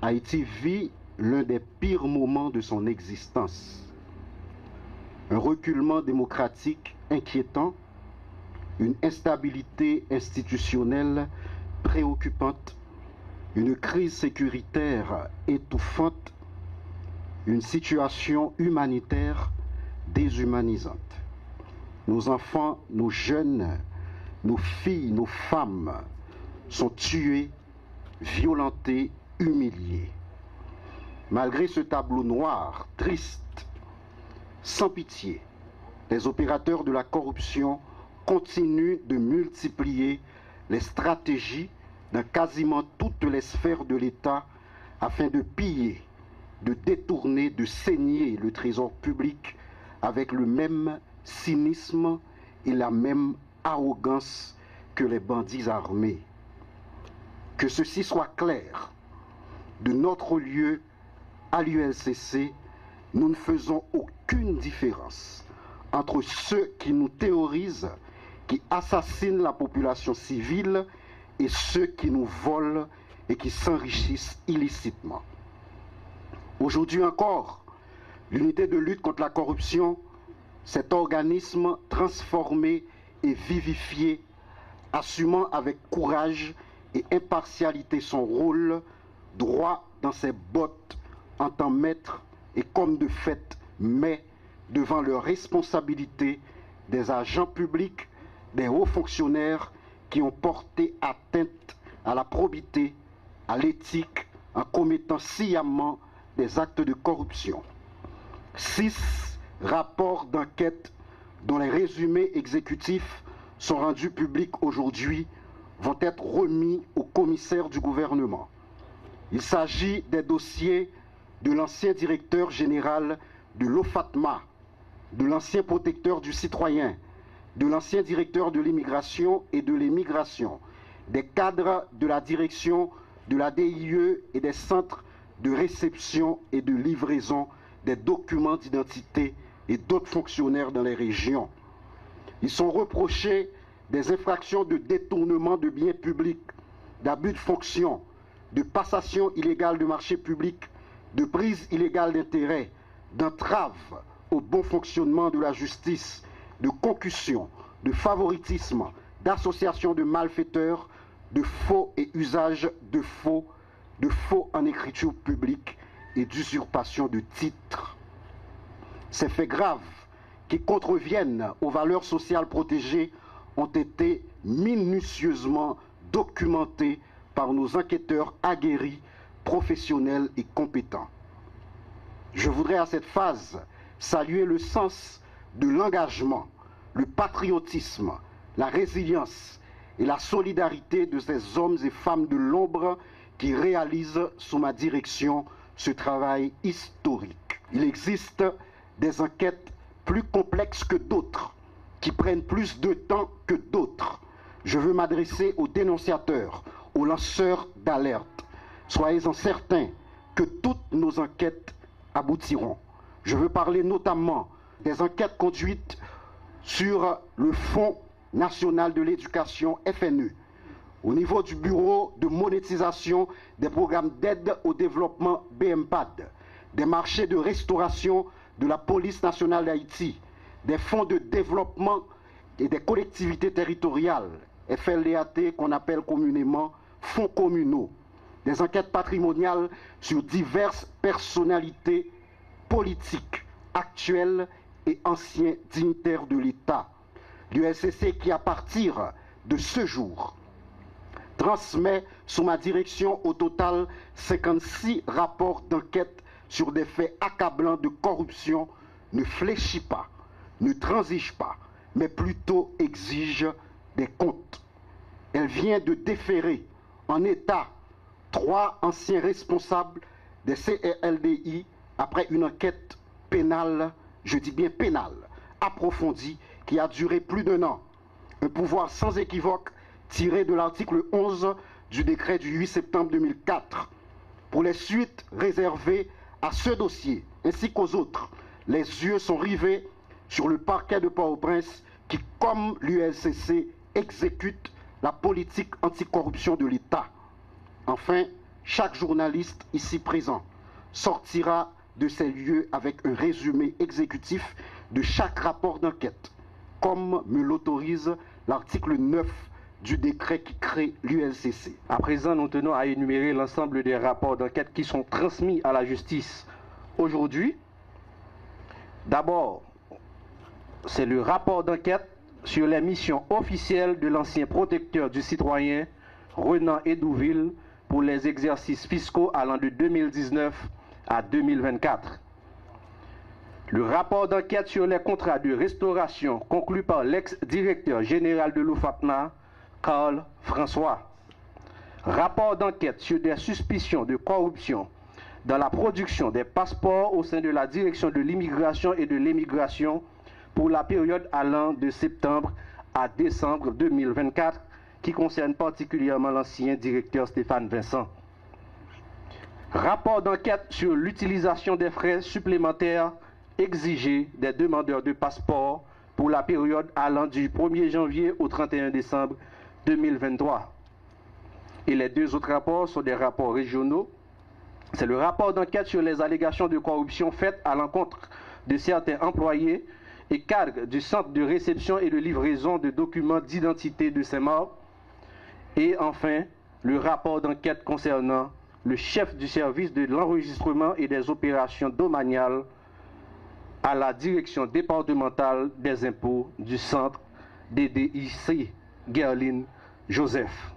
Haïti vit l'un des pires moments de son existence. Un reculement démocratique inquiétant, une instabilité institutionnelle préoccupante, une crise sécuritaire étouffante, une situation humanitaire déshumanisante. Nos enfants, nos jeunes, nos filles, nos femmes sont tués, violentés, humiliés. Malgré ce tableau noir, triste, sans pitié, les opérateurs de la corruption continuent de multiplier les stratégies dans quasiment toutes les sphères de l'État afin de piller, de détourner, de saigner le trésor public avec le même cynisme et la même arrogance que les bandits armés. Que ceci soit clair, de notre lieu à l'ULCC, nous ne faisons aucune différence entre ceux qui nous terrorisent, qui assassinent la population civile, et ceux qui nous volent et qui s'enrichissent illicitement. Aujourd'hui encore, l'unité de lutte contre la corruption, cet organisme transformé et vivifié, assumant avec courage et impartialité son rôle, droit dans ses bottes, en tant maître et comme de fait, mais devant leurs responsabilités des agents publics, des hauts fonctionnaires qui ont porté atteinte à la probité, à l'éthique, en commettant sciemment des actes de corruption. 6 rapports d'enquête dont les résumés exécutifs sont rendus publics aujourd'hui vont être remis au commissaire du gouvernement. Il s'agit des dossiers de l'ancien directeur général de l'OFATMA, de l'ancien protecteur du citoyen, de l'ancien directeur de l'immigration et de l'émigration, des cadres de la direction de la DIE et des centres de réception et de livraison des documents d'identité et d'autres fonctionnaires dans les régions. Ils sont reprochés des infractions de détournement de biens publics, d'abus de fonction, de passation illégale de marchés publics, de prise illégale d'intérêt, d'entrave au bon fonctionnement de la justice, de concussion, de favoritisme, d'association de malfaiteurs, de faux et usage de faux en écriture publique et d'usurpation de titres. Ces faits graves qui contreviennent aux valeurs sociales protégées ont été minutieusement documentés par nos enquêteurs aguerris, professionnels et compétents. Je voudrais à cette phase saluer le sens de l'engagement, le patriotisme, la résilience et la solidarité de ces hommes et femmes de l'ombre qui réalisent sous ma direction ce travail historique. Il existe des enquêtes plus complexes que d'autres, qui prennent plus de temps que d'autres. Je veux m'adresser aux dénonciateurs, aux lanceurs d'alerte. Soyez-en certains que toutes nos enquêtes aboutiront. Je veux parler notamment des enquêtes conduites sur le Fonds national de l'éducation FNE, au niveau du Bureau de monétisation des programmes d'aide au développement BMPAD, des marchés de restauration de la police nationale d'Haïti, des fonds de développement et des collectivités territoriales, FLDAT qu'on appelle communément fonds communaux, des enquêtes patrimoniales sur diverses personnalités politiques actuelles et anciens dignitaires de l'État. L'ULCC qui, à partir de ce jour, transmet sous ma direction au total 56 rapports d'enquête sur des faits accablants de corruption, ne fléchit pas, ne transige pas, mais plutôt exige des comptes. Elle vient de déférer en état 3 anciens responsables des CRLDI après une enquête pénale, je dis bien pénale, approfondie, qui a duré plus d'1 an. Un pouvoir sans équivoque tiré de l'article 11 du décret du 8 septembre 2004. Pour les suites réservées à ce dossier, ainsi qu'aux autres, les yeux sont rivés sur le parquet de Port-au-Prince qui, comme l'ULCC, exécute la politique anticorruption de l'État. Enfin, chaque journaliste ici présent sortira de ces lieux avec un résumé exécutif de chaque rapport d'enquête, comme me l'autorise l'article 9 du décret qui crée l'ULCC. À présent, nous tenons à énumérer l'ensemble des rapports d'enquête qui sont transmis à la justice aujourd'hui. D'abord, c'est le rapport d'enquête sur les missions officielles de l'ancien protecteur du citoyen, Renan Edouville, pour les exercices fiscaux allant de 2019 à 2024. Le rapport d'enquête sur les contrats de restauration conclus par l'ex-directeur général de l'OFAPNA, Carl François. Rapport d'enquête sur des suspicions de corruption dans la production des passeports au sein de la direction de l'immigration et de l'émigration pour la période allant de septembre à décembre 2024, qui concerne particulièrement l'ancien directeur Stéphane Vincent. Rapport d'enquête sur l'utilisation des frais supplémentaires exigés des demandeurs de passeport pour la période allant du 1er janvier au 31 décembre 2023. Et les deux autres rapports sont des rapports régionaux. C'est le rapport d'enquête sur les allégations de corruption faites à l'encontre de certains employés et cadres du centre de réception et de livraison de documents d'identité de Saint-Maur. Et enfin, le rapport d'enquête concernant le chef du service de l'enregistrement et des opérations domaniales à la direction départementale des impôts du centre DDIC, Guerline Joseph.